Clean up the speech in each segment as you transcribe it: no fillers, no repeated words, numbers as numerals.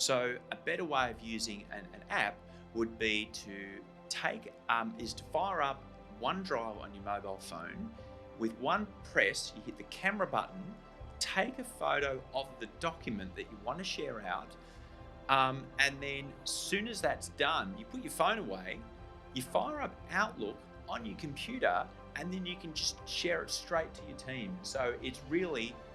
So a better way of using an app would be to fire up OneDrive on your mobile phone. With one press, you hit the camera button, take a photo of the document that you want to share out, and then as soon as that's done, you put your phone away, you fire up Outlook on your computer, and then you can just share it straight to your team. So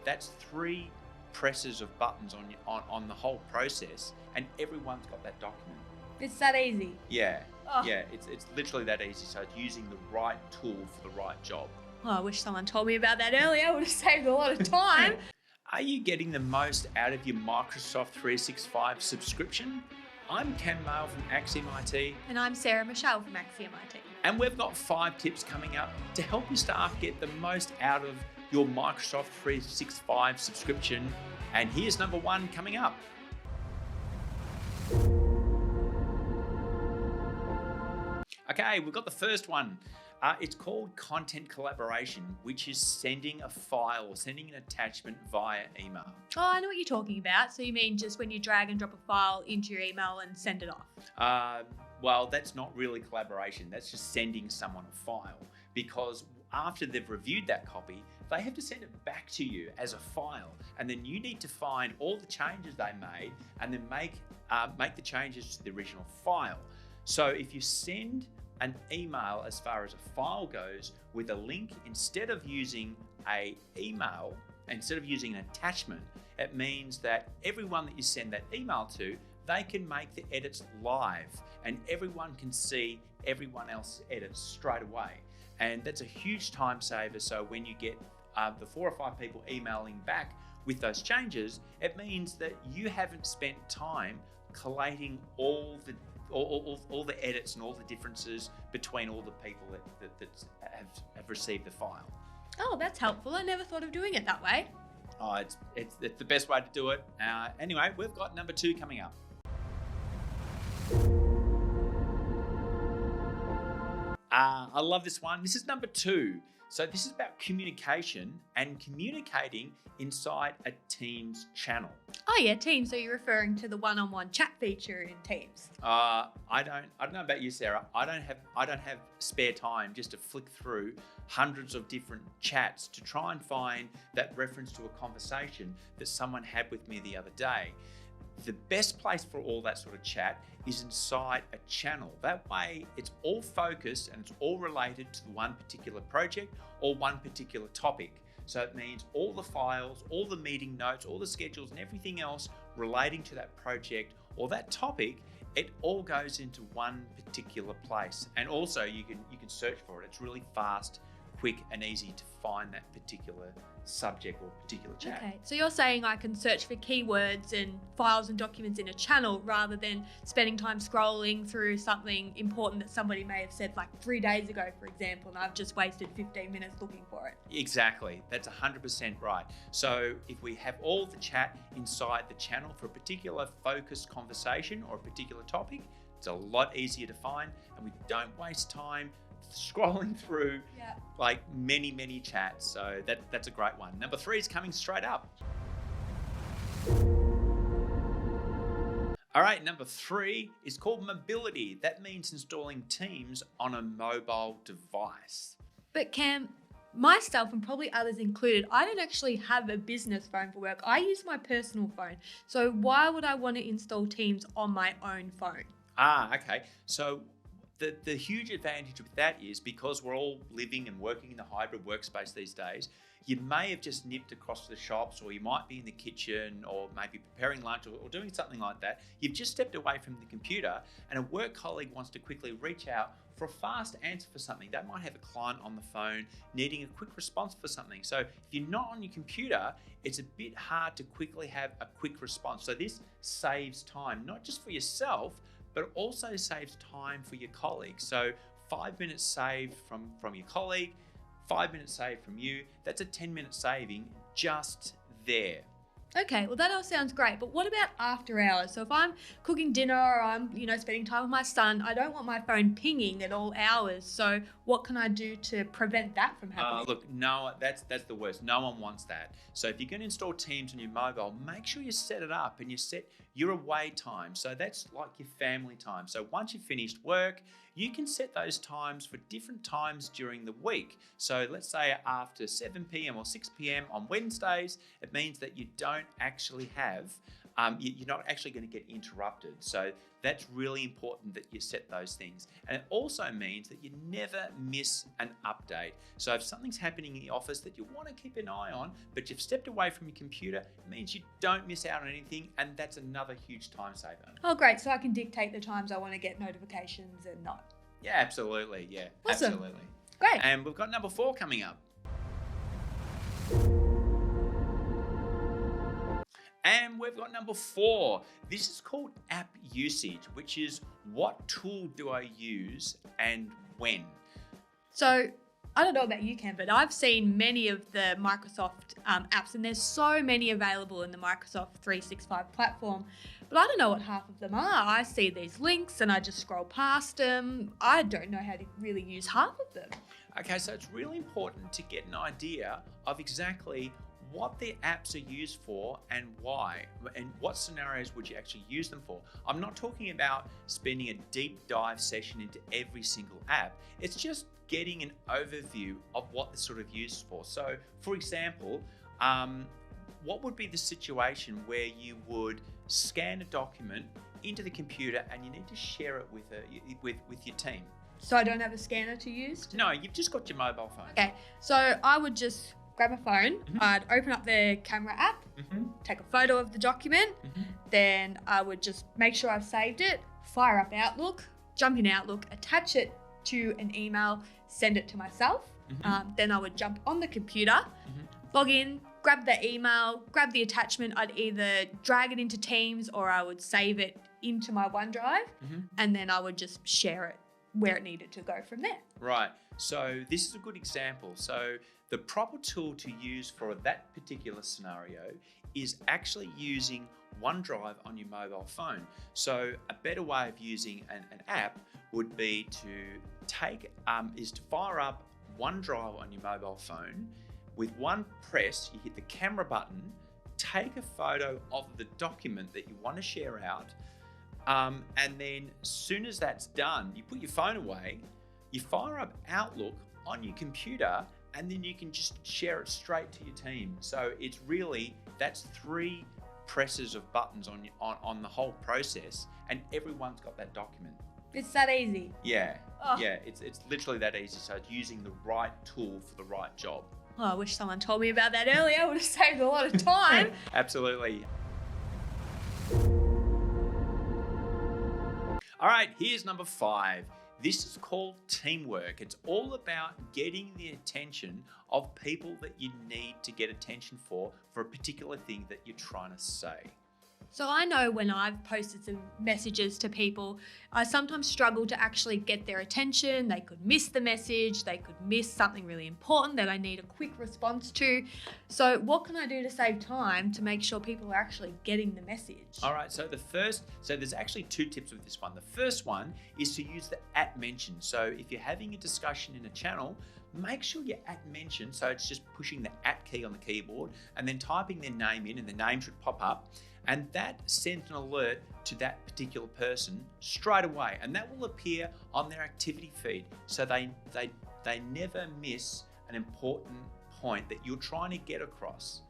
that's 3 presses of buttons on the whole process, and everyone's got that document. It's that easy. Yeah, Oh. yeah, it's literally that easy. So it's using the right tool for the right job. Oh, I wish someone told me about that earlier. I would have saved a lot of time. Are you getting the most out of your Microsoft 365 subscription? I'm Ken Mail from Axiom IT. And I'm Sarah Michelle from Axiom IT. And we've got 5 tips coming up to help your staff get the most out of your Microsoft 365 subscription. And here's number 1 coming up. Okay, we've got the first one. It's called content collaboration, which is sending a file or sending an attachment via email. Oh, I know what you're talking about. So you mean just when you drag and drop a file into your email and send it off? Well, that's not really collaboration. That's just sending someone a file, because after they've reviewed that copy, they have to send it back to you as a file. And then you need to find all the changes they made and then make the changes to the original file. So if you send an email as far as a file goes with a link, instead of using an attachment, it means that everyone that you send that email to, they can make the edits live and everyone can see everyone else's edits straight away. And that's a huge time saver. So when you get the 4 or 5 people emailing back with those changes, it means that you haven't spent time collating all the edits and all the differences between all the people that have received the file. Oh, that's helpful. I never thought of doing it that way. Oh, it's the best way to do it. Anyway, we've got number 2 coming up. I love this one. This is number 2. So this is about communication and communicating inside a Teams channel. Oh yeah, Teams. So you're referring to the one-on-one chat feature in Teams? I don't know about you, Sarah. I don't have spare time just to flick through hundreds of different chats to try and find that reference to a conversation that someone had with me the other day. The best place for all that sort of chat is inside a channel. That way it's all focused and it's all related to one particular project or one particular topic. So it means all the files, all the meeting notes, all the schedules and everything else relating to that project or that topic, it all goes into one particular place. And also you can search for it. It's really fast, quick and easy to find that particular subject or particular chat. Okay, so you're saying I can search for keywords and files and documents in a channel rather than spending time scrolling through something important that somebody may have said like 3 days ago, for example, and I've just wasted 15 minutes looking for it. Exactly, that's 100% right. So if we have all the chat inside the channel for a particular focused conversation or a particular topic, it's a lot easier to find and we don't waste time scrolling through like many chats. So that's a great one. Number 3 is coming straight up. All right, number 3 is called mobility. That means installing Teams on a mobile device. But Cam, myself and probably others included, I don't actually have a business phone for work. I use my personal phone. So why would I want to install Teams on my own phone? Okay. So the huge advantage with that is because we're all living and working in the hybrid workspace these days, you may have just nipped across to the shops or you might be in the kitchen or maybe preparing lunch or doing something like that. You've just stepped away from the computer and a work colleague wants to quickly reach out for a fast answer for something. They might have a client on the phone needing a quick response for something. So if you're not on your computer, it's a bit hard to quickly have a quick response. So this saves time, not just for yourself, but it also saves time for your colleagues. So 5 minutes saved from your colleague, 5 minutes saved from you, that's a 10-minute saving just there. Okay, well that all sounds great, but what about after hours? So if I'm cooking dinner or I'm, spending time with my son, I don't want my phone pinging at all hours. So what can I do to prevent that from happening? Look, no, that's the worst. No one wants that. So if you're going to install Teams on your mobile, make sure you set it up and you set your away time. So that's like your family time. So once you've finished work, you can set those times for different times during the week. So let's say after 7 p.m. or 6 p.m. on Wednesdays, it means that you don't actually have you're not actually going to get interrupted. So that's really important that you set those things. And it also means that you never miss an update. So if something's happening in the office that you want to keep an eye on, but you've stepped away from your computer, it means you don't miss out on anything. And that's another huge time saver. Oh, great. So I can dictate the times I want to get notifications and not. Yeah, absolutely. Yeah, Awesome. absolutely. Great. And we've got number 4 coming up. And we've got number 4. This is called app usage, which is what tool do I use and when? So I don't know about you, Ken, but I've seen many of the Microsoft apps, and there's so many available in the Microsoft 365 platform, but I don't know what half of them are. I see these links and I just scroll past them. I don't know how to really use half of them. Okay, so it's really important to get an idea of exactly what their apps are used for and why, and what scenarios would you actually use them for. I'm not talking about spending a deep dive session into every single app. It's just getting an overview of what they're sort of used for. So, for example, what would be the situation where you would scan a document into the computer and you need to share it with your team? So I don't have a scanner to use? No, you've just got your mobile phone. Okay, so I would just grab a phone, I'd open up the camera app, take a photo of the document, then I would just make sure I've saved it, fire up Outlook, jump in Outlook, attach it to an email, send it to myself. Then I would jump on the computer, log in, grab the email, grab the attachment. I'd either drag it into Teams or I would save it into my OneDrive, and then I would just share it where it needed to go from there. Right. So this is a good example. So the proper tool to use for that particular scenario is actually using OneDrive on your mobile phone. So a better way of using an app would be to fire up OneDrive on your mobile phone. With one press, you hit the camera button, take a photo of the document that you want to share out, and then as soon as that's done, you put your phone away, you fire up Outlook on your computer, and then you can just share it straight to your team. So it's really, that's 3 presses of buttons on the whole process, and everyone's got that document. It's that easy. Yeah, Oh. yeah, it's literally that easy. So it's using the right tool for the right job. Oh, I wish someone told me about that earlier. I would have saved a lot of time. Absolutely. All right, here's number 5. This is called teamwork. It's all about getting the attention of people that you need to get attention for a particular thing that you're trying to say. So I know when I've posted some messages to people, I sometimes struggle to actually get their attention. They could miss the message. They could miss something really important that I need a quick response to. So what can I do to save time to make sure people are actually getting the message? All right, so there's actually 2 tips with this one. The first one is to use the @mention. So if you're having a discussion in a channel, make sure you @mention. So it's just pushing the @ key on the keyboard and then typing their name in, and the name should pop up. And that sends an alert to that particular person straight away, and that will appear on their activity feed, so they never miss an important point that you're trying to get across.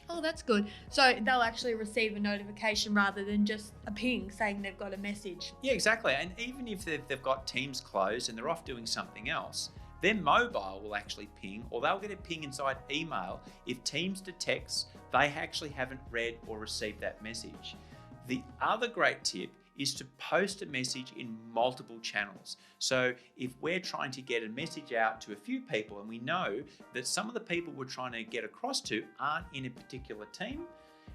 Oh, that's good. So they'll actually receive a notification rather than just a ping saying they've got a message. Yeah, exactly. And even if they've got Teams closed and they're off doing something else, their mobile will actually ping, or they'll get a ping inside email if Teams detects they actually haven't read or received that message. The other great tip is to post a message in multiple channels. So if we're trying to get a message out to a few people and we know that some of the people we're trying to get across to aren't in a particular team,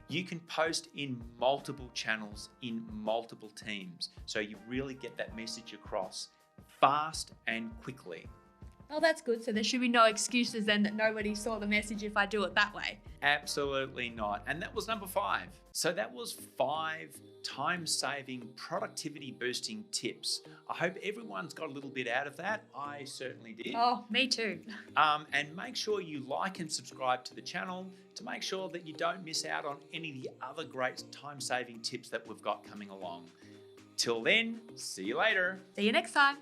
you can post in multiple channels in multiple teams. So you really get that message across fast and quickly. Oh, that's good. So there should be no excuses then that nobody saw the message if I do it that way. Absolutely not. And that was number 5. So that was 5 time-saving, productivity-boosting tips. I hope everyone's got a little bit out of that. I certainly did. Oh, me too. And make sure you like and subscribe to the channel to make sure that you don't miss out on any of the other great time-saving tips that we've got coming along. Till then, see you later. See you next time.